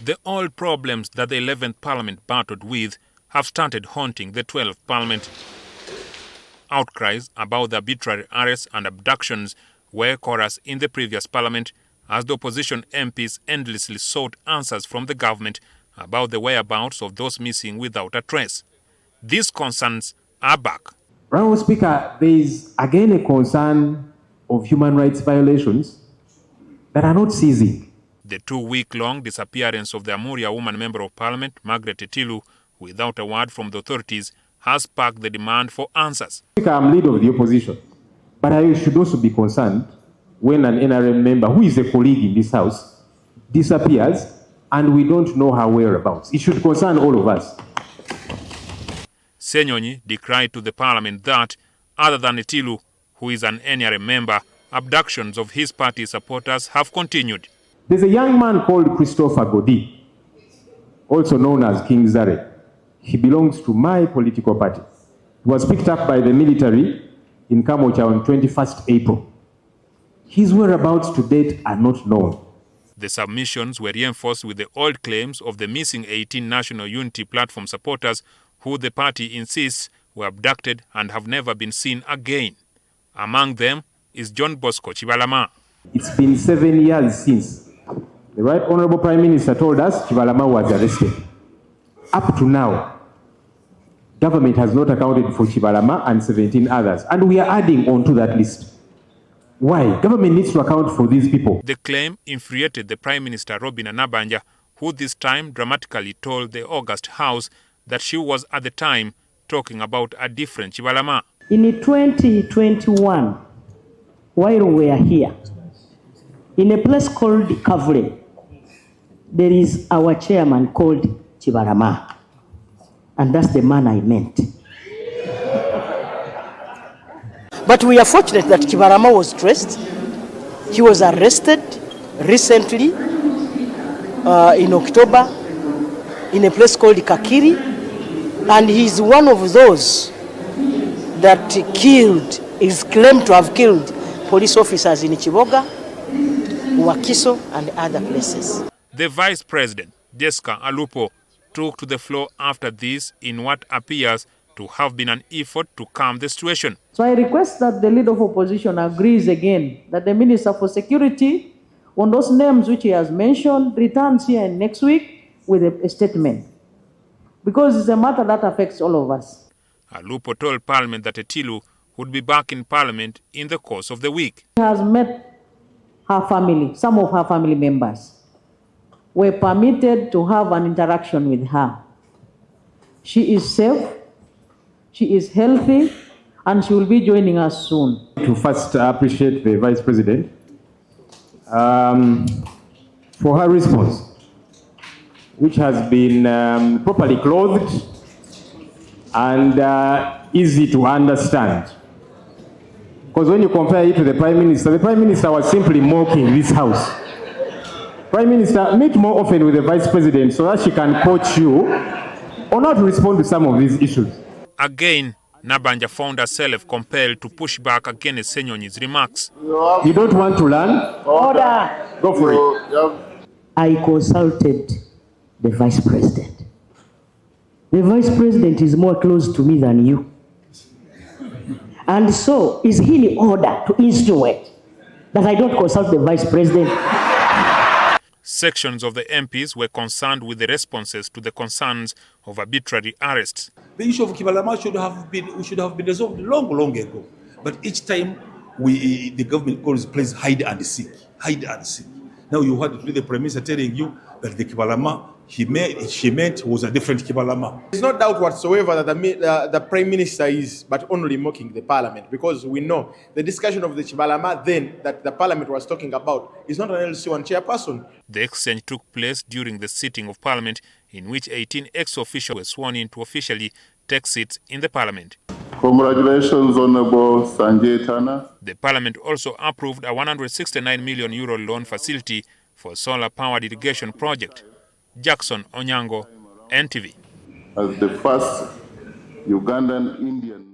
The old problems that the 11th Parliament battled with have started haunting the 12th Parliament. Outcries about the arbitrary arrests and abductions were chorus in the previous Parliament as the opposition MPs endlessly sought answers from the government about the whereabouts of those missing without a trace. These concerns are back. Honourable Speaker, there is again a concern of human rights violations that are not ceasing. The 2-week-long disappearance of the Amuria woman Member of Parliament, Margaret Etilu, without a word from the authorities, has sparked the demand for answers. Speaker, I'm leader of the opposition, but I should also be concerned when an NRM member, who is a colleague in this House, disappears and we don't know her whereabouts. It should concern all of us. Ssenyonyi decried to the Parliament that, other than Etilu, who is an NRM member, abductions of his party supporters have continued. There's a young man called Christopher Godi, also known as King Zare. He belongs to my political party. He was picked up by the military in Kamocha on 21st April. His whereabouts to date are not known. The submissions were reinforced with the old claims of the missing 18 National Unity Platform supporters who the party insists were abducted and have never been seen again. Among them is John Bosco Kibalama. It's been 7 years since the Right Honourable Prime Minister told us Kibalama was arrested. Up to now, government has not accounted for Kibalama and 17 others, and we are adding on to that list. Why? Government needs to account for these people. The claim infuriated the Prime Minister Robinah Nabbanja, who this time dramatically told the August House that she was at the time talking about a different Kibalama. In 2021, while we are here, in a place called Kavule, there is our chairman called Kibalama. And that's the man I meant. But we are fortunate that Kibalama was traced. He was arrested recently in October in a place called Kakiri. And he's one of those that is claimed to have killed police officers in Chiboga, Wakiso, and other places. The Vice President, Jessica Alupo, took to the floor after this in what appears to have been an effort to calm the situation. So I request that the leader of opposition agrees again that the Minister for Security, on those names which he has mentioned, returns here next week with a statement. Because it's a matter that affects all of us. Alupo told Parliament that Etilu would be back in Parliament in the course of the week. She has met her family, some of her family members were permitted to have an interaction with her. She is safe, she is healthy, and she will be joining us soon. To first appreciate the Vice President for her response, which has been properly clothed and easy to understand. Because when you compare it to the Prime Minister was simply mocking this House. Prime Minister, meet more often with the Vice President so that she can coach you on how to respond to some of these issues. Again, Nabbanja found herself compelled to push back against Ssenyonyi's remarks. You don't want to learn? Order! Go for it. I consulted the Vice President. The Vice President is more close to me than you. And so, is he in order to instruct that I don't consult the Vice President? Sections of the MPs were concerned with the responses to the concerns of arbitrary arrests. The issue of Kibalama should have been resolved long ago. But each time the government calls plays hide and seek. Now you heard the Prime Minister telling you that the Kibalama she meant was a different Kibalama. There's no doubt whatsoever that the Prime Minister is but only mocking the Parliament, because we know the discussion of the Kibalama then that the Parliament was talking about is not an LC1 chairperson. The exchange took place during the sitting of Parliament in which 18 ex-officials were sworn in to officially take seats in the Parliament. Congratulations, Honourable Sanjay. The Parliament also approved a €169 million loan facility for solar-powered irrigation project. Jackson Onyango, NTV. As the first Ugandan Indian